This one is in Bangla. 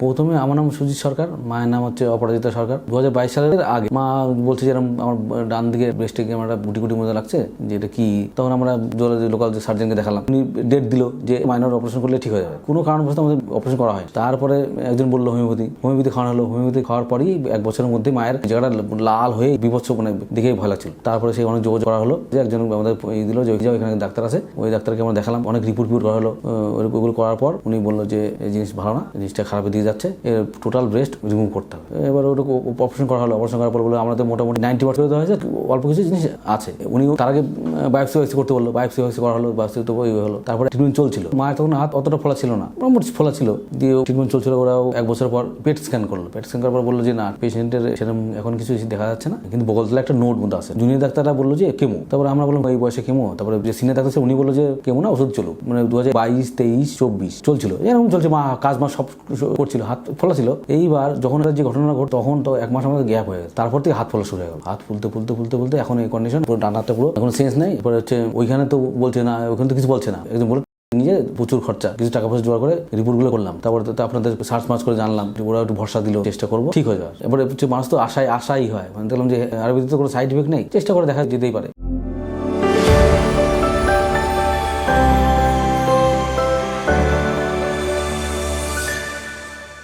প্রথমে আমার নাম সুজিত সরকার, মায়ের নাম হচ্ছে অপরাজিতা সরকার। 2022 সালের আগে মা বলছে যে এরকম আমার ডান দিকে ব্রেস্টে একটা গুটি গুটি মতো লাগছে, যে এটা কি। তখন আমরা লোকাল যে সার্জনকে দেখালাম, উনি ডেট দিল যে মাইনর অপারেশন করলে ঠিক হয়ে যাবে। কোনো কারণবশত আমাদের অপারেশন করা হয়। তারপরে একজন বললো হোমিওপ্যাথি খাওয়ানো হলো। হোমিওপ্যাথি খাওয়ার পরই 1 বছরের মধ্যে মায়ের জায়গাটা লাল হয়ে বিভৎস, মানে দেখেই ভয় লাগছিল। তারপরে সেই অনেক যোগাযোগ করা হলো, যে একজন আমাদের দিল যে ওইখানে ডাক্তার আছে, ওই ডাক্তারকে আমরা দেখালাম, অনেক রিপোর্ট করা হলো। ওইগুলো করার পর উনি বললো যে এই জিনিস ভালো না, জিনিসটা খারাপের দিকে যাচ্ছে, এর টোটাল ব্রেস্ট রিমুভ করতে হবে। এবার ওটা অপারেশন করা হলো। অপারেশন করার পর বললো আমরা তো মোটামুটি 90% করে দেওয়া হয়েছে, অল্প কিছু জিনিস আছে। উনি তার আগে বায়োপসি করতে বললো, বায়োপসি করা হলো, বায়োপসি তো ওই হলো। তারপরে ট্রিটমেন্ট চলছিল। মায়ের তখন হাত অতটা ফোলা ছিল না, মোটামুটি ফোলা ছিল, দিয়ে ট্রিটমেন্ট চলছিল। ওরাও 1 বছর পর পেট স্ক্যান করলো। পেট স্ক্যান করার পর বললো যে না, পেশেন্টের সেরকম এখন কিছু দেখা যাচ্ছে না, কিন্তু বগলতলা একটা নোট মতো আছে। জুনিয়র ডাক্তাররা বললো যে কেমো। তারপরে আমরা বললাম এই বয়সে কেমো? তারপরে যে সিনিয়র ডাক্তার উনি বললো যে কেমো না, ওষুধ চলুক। মানে 2022, 23, 24 চলছিল, এরকম চলছে। মা কাজ সব করছিল, হাত ফোলা ছিল। এইবার যখন যে ঘটনা ঘট, তখন তো 1 মাস আমাদের গ্যাপ হয়ে গেছে। তারপর থেকে হাত ফোলা শুরু হয়ে গেল। হাত ফুলতে এখন এই কন্ডিশন, পুরো ডান হাতটা পুরো এখন সেন্স নেই। এরপরে হচ্ছে ওইখানে তো বলছে না, ওখানে তো কিছু বলছে না, একদম বলে নিজে প্রচুর খরচা, কিছু টাকা পয়সা জোগাড় করে রিপোর্টগুলো করলাম। তারপরে তো আপনাদের সার্চ করে জানলাম, ওরা একটু ভরসা দিল, চেষ্টা করবো ঠিক হয়ে যাওয়ার। এবারে হচ্ছে মানুষ তো আশাই হয়, মানে দেখলাম যে আয়ুর্বেদিক তো কোনো সাইড ইফেক্ট নেই, চেষ্টা করে দেখা যেতেই পারে।